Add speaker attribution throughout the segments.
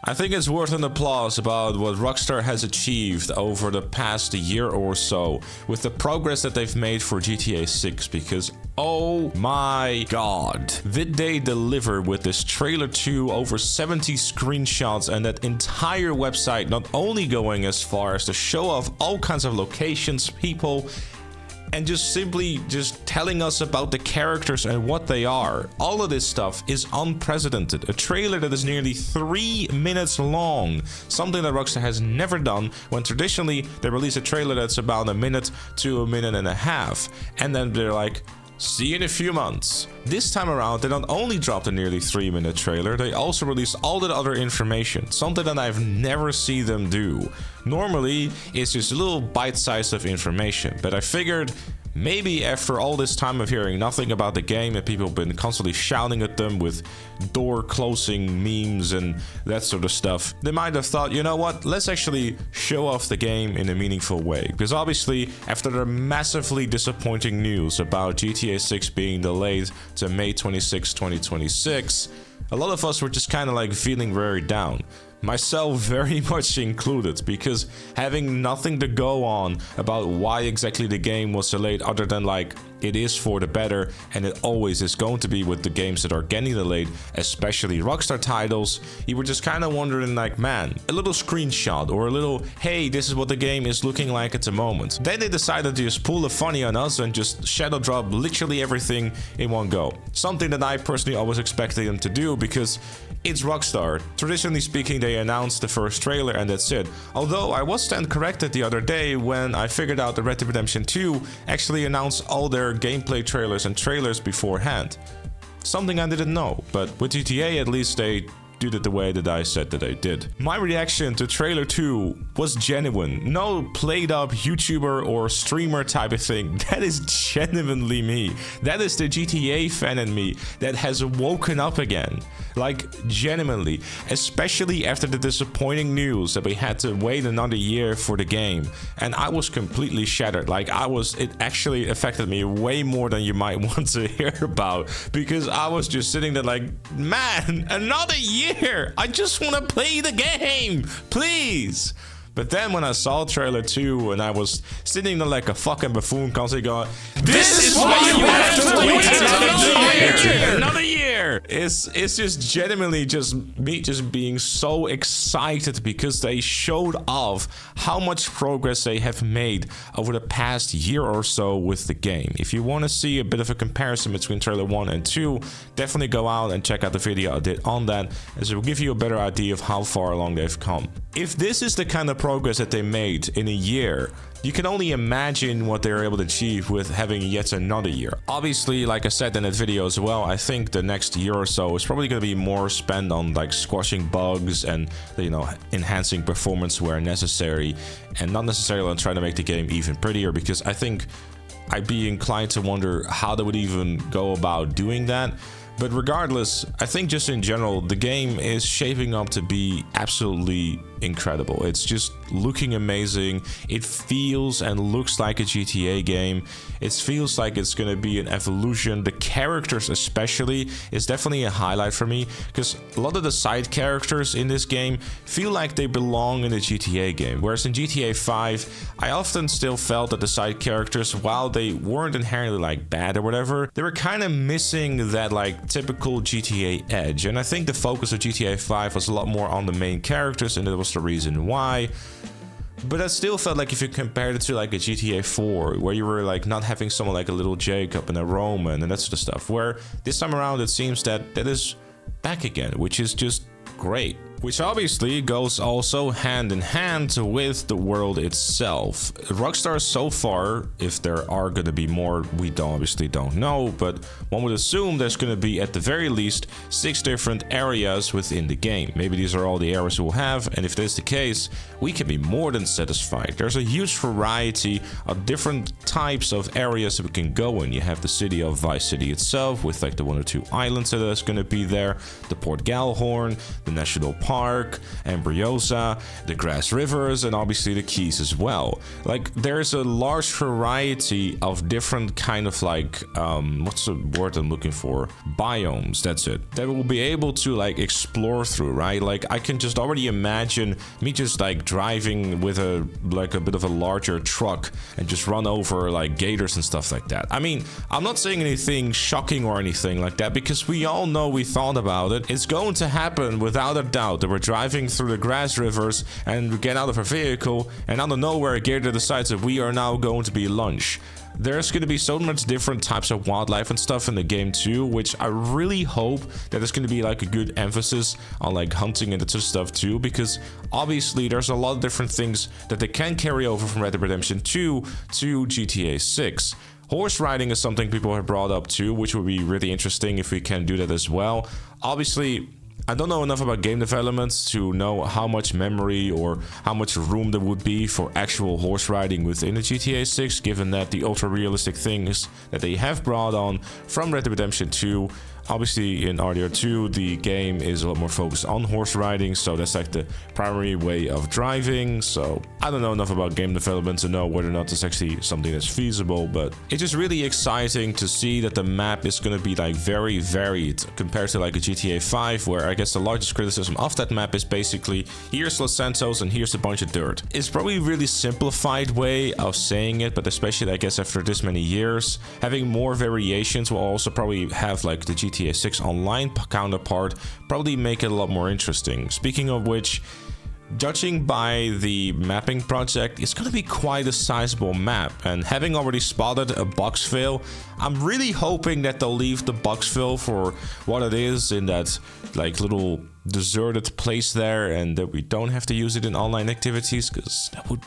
Speaker 1: I think it's worth an applause about what Rockstar has achieved over the past year or so with the progress that they've made for GTA 6, because oh my god, did they deliver with this trailer 2, over 70 screenshots, and that entire website not only going as far as to show off all kinds of locations, people, and just simply telling us about the characters and what they are. All of this stuff is unprecedented. A trailer that is nearly 3 minutes long, something that Rockstar has never done, when traditionally they release a trailer that's about a minute to a minute and a half, and then they're like, see you in a few months. This time around, they not only dropped a nearly 3-minute trailer, they also released all that other information, something that I've never seen them do. Normally, it's just a little bite-size of information, but I figured maybe after all this time of hearing nothing about the game and people have been constantly shouting at them with door closing memes and that sort of stuff, they might have thought, you know what, let's actually show off the game in a meaningful way. Because obviously, after the massively disappointing news about GTA 6 being delayed to May 26, 2026, a lot of us were just kind of like feeling very down. Myself very much included, because having nothing to go on about why exactly the game was delayed other than like it is for the better, and it always is going to be with the games that are getting delayed, especially Rockstar titles, you were just kind of wondering like, man, a little screenshot or a little, hey, this is what the game is looking like at the moment. Then they decided to just pull a funny on us and just shadow drop literally everything in one go. Something that I personally always expected them to do, because it's Rockstar. Traditionally speaking, they announced the first trailer and that's it. Although I was then corrected the other day when I figured out that Red Dead Redemption 2 actually announced all their gameplay trailers and trailers beforehand. Something I didn't know, but with GTA at least they did it the way that I said that they did. My reaction to trailer 2 was genuine. No played up YouTuber or streamer type of thing. That is genuinely me. That is the GTA fan in me that has woken up again. Like, genuinely. Especially after the disappointing news that we had to wait another year for the game. And I was completely shattered. Like, it actually affected me way more than you might want to hear about. Because I was just sitting there like, man, another year! I just want to play the game, please. But then when I saw trailer 2 and I was sitting there like a fucking buffoon constantly going, this is why you have to wait another year. It's just genuinely just me just being so excited, because they showed off how much progress they have made over the past year or so with the game. If you want to see a bit of a comparison between trailer 1 and 2, definitely go out and check out the video I did on that, as it will give you a better idea of how far along they've come. If this is the kind of progress that they made in a year, you can only imagine what they were able to achieve with having yet another year. Obviously, like I said in that video as well, I think the next year or so is probably going to be more spent on like squashing bugs and, you know, enhancing performance where necessary, and not necessarily on trying to make the game even prettier, because I think I'd be inclined to wonder how they would even go about doing that. But regardless, I think just in general, the game is shaping up to be absolutely incredible. It's just looking amazing. It feels and looks like a GTA game. It feels like it's going to be an evolution. The characters especially is definitely a highlight for me, because a lot of the side characters in this game feel like they belong in a GTA game. Whereas in GTA 5, I often still felt that the side characters, while they weren't inherently like bad or whatever, they were kind of missing that like typical GTA edge. And I think the focus of GTA 5 was a lot more on the main characters, and that was the reason why. But I still felt like if you compared it to like a GTA 4, where you were like not having someone like a little Jacob and a Roman and that sort of stuff, where this time around it seems that that is back again, which is just great. Which obviously goes also hand in hand with the world itself. Rockstar so far, if there are going to be more, we obviously don't know, but one would assume there's going to be at the very least 6 different areas within the game. Maybe these are all the areas we'll have, and if that's the case, we can be more than satisfied. There's a huge variety of different types of areas that we can go in. You have the city of Vice City itself, with like the 1 or 2 islands that is going to be there, the Port Gallhorn, the National Park, Park, Ambriosa, the Grass Rivers, and obviously the Keys as well. Like, there's a large variety of different kind of like, what's the word I'm looking for? Biomes, that's it. That we'll be able to like explore through, right? Like, I can just already imagine me just like driving with a bit of a larger truck and just run over like gators and stuff like that. I mean, I'm not saying anything shocking or anything like that, because we all know, we thought about it. It's going to happen without a doubt that we're driving through the Grass Rivers and we get out of our vehicle, and out of nowhere a gator decides that we are now going to be lunch. There's going to be so much different types of wildlife and stuff in the game too, which I really hope that there's going to be like a good emphasis on like hunting and that sort of stuff too, because obviously there's a lot of different things that they can carry over from Red Dead Redemption 2 to GTA 6. Horse riding is something people have brought up too, which would be really interesting if we can do that as well. Obviously, I don't know enough about game developments to know how much memory or how much room there would be for actual horse riding within the GTA 6, given that the ultra realistic things that they have brought on from Red Dead Redemption 2. Obviously, in RDR2, the game is a lot more focused on horse riding, so that's like the primary way of driving. So I don't know enough about game development to know whether or not it's actually something that's feasible, but it's just really exciting to see that the map is going to be like very varied compared to like a GTA 5, where I guess the largest criticism of that map is basically, here's Los Santos and here's a bunch of dirt. It's probably a really simplified way of saying it, but especially I guess after this many years, having more variations will also probably have like the GTA 6 online counterpart probably make it a lot more interesting. Speaking of which, judging by the mapping project, it's going to be quite a sizable map, and having already spotted a Boxville, I'm really hoping that they'll leave the Boxville for what it is, in that like little deserted place there, and that we don't have to use it in online activities, because that would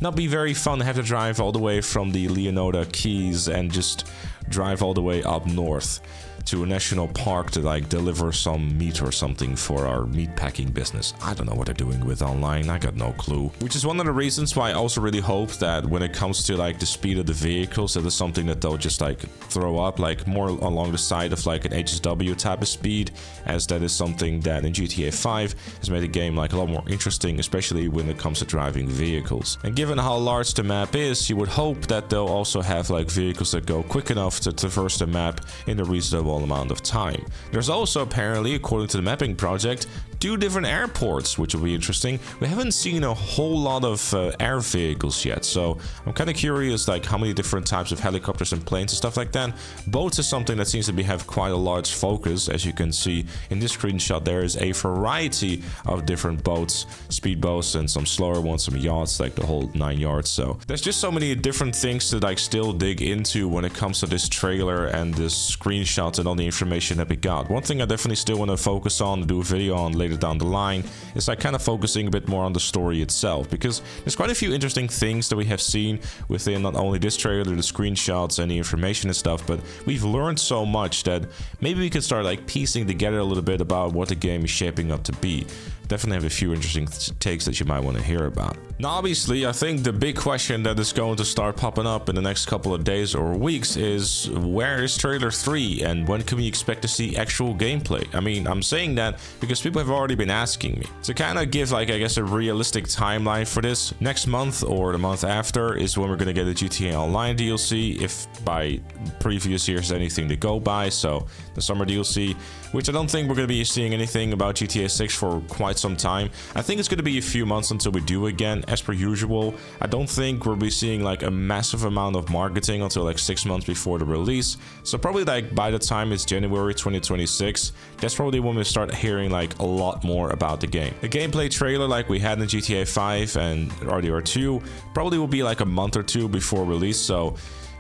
Speaker 1: not be very fun to have to drive all the way from the Leonardo Keys and just drive all the way up north to a national park to like deliver some meat or something for our meat packing business. I don't know what they're doing with online, I got no clue. Which is one of the reasons why I also really hope that when it comes to like the speed of the vehicles, that is something that they'll just like throw up like more along the side of like an HSW type of speed, as that is something that in GTA 5 has made the game like a lot more interesting, especially when it comes to driving vehicles. And given how large the map is, you would hope that they'll also have like vehicles that go quick enough to traverse the map in a reasonable amount of time. There's also apparently, according to the mapping project, 2 different airports, which will be interesting. We haven't seen a whole lot of air vehicles yet, so I'm kind of curious like how many different types of helicopters and planes and stuff like that. Boats is something that seems to have quite a large focus. As you can see in this screenshot, there is a variety of different boats, speedboats and some slower ones, some yachts, like the whole 9 yards. So there's just so many different things to like still dig into when it comes to this trailer and this screenshots and all the information that we got. One thing I definitely still want to focus on and do a video on later down the line is like kind of focusing a bit more on the story itself, because there's quite a few interesting things that we have seen within not only this trailer, the screenshots and the information and stuff, but we've learned so much that maybe we can start like piecing together a little bit about what the game is shaping up to be. Definitely have a few interesting takes that you might want to hear about. Now obviously, I think the big question that is going to start popping up in the next couple of days or weeks is, where is trailer 3 and when can we expect to see actual gameplay? I mean, I'm saying that because people have already been asking me. To kind of give like, I guess, a realistic timeline for this, next month or the month after is when we're going to get a GTA Online DLC, if by previous years anything to go by, so the summer DLC, which I don't think we're going to be seeing anything about GTA 6 for quite some time. I think it's going to be a few months until we do again, as per usual. I don't think we'll be seeing like a massive amount of marketing until like 6 months before the release. So probably like by the time it's January 2026, that's probably when we start hearing like a lot more about the game. The gameplay trailer like we had in GTA 5 and RDR2 probably will be like a month or two before release, so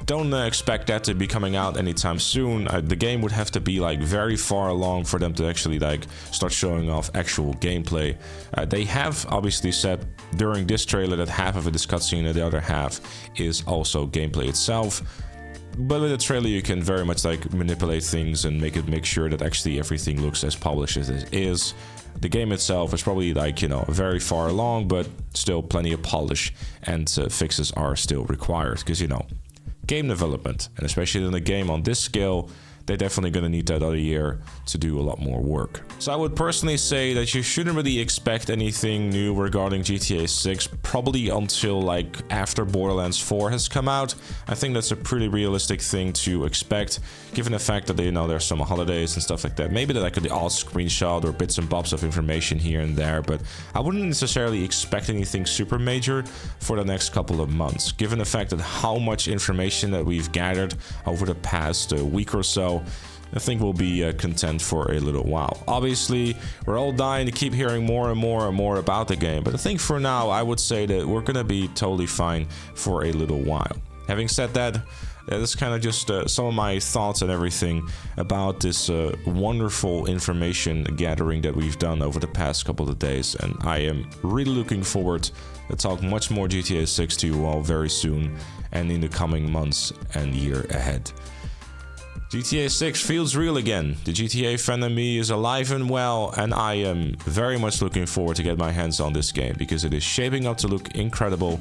Speaker 1: don't expect that to be coming out anytime soon. The game would have to be like very far along for them to actually like start showing off actual gameplay. They have obviously said during this trailer that half of it is cutscene and the other half is also gameplay itself. But with the trailer you can very much like manipulate things and make sure that actually everything looks as polished as it is. The game itself is probably like, you know, very far along, but still plenty of polish and fixes are still required, because, you know, game development, and especially in a game on this scale, they're definitely going to need that other year to do a lot more work. So I would personally say that you shouldn't really expect anything new regarding GTA 6 probably until like after Borderlands 4 has come out. I think that's a pretty realistic thing to expect, given the fact that, you know, there's some holidays and stuff like that. Maybe that I could all screenshot or bits and bobs of information here and there, but I wouldn't necessarily expect anything super major for the next couple of months, given the fact that how much information that we've gathered over the past week or so. I think we'll be content for a little while. Obviously, we're all dying to keep hearing more and more and more about the game, but I think for now, I would say that we're gonna be totally fine for a little while. Having said that, that's kind of just some of my thoughts and everything about this wonderful information gathering that we've done over the past couple of days, and I am really looking forward to talk much more GTA 6 to you all very soon and in the coming months and year ahead. GTA 6 feels real again. The GTA fan in me is alive and well, and I am very much looking forward to get my hands on this game because it is shaping up to look incredible,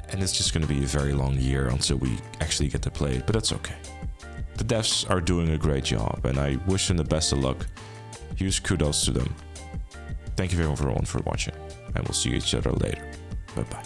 Speaker 1: and it's just going to be a very long year until we actually get to play it, but that's okay. The devs are doing a great job, and I wish them the best of luck. Huge kudos to them. Thank you everyone for watching, and we'll see each other later. Bye bye.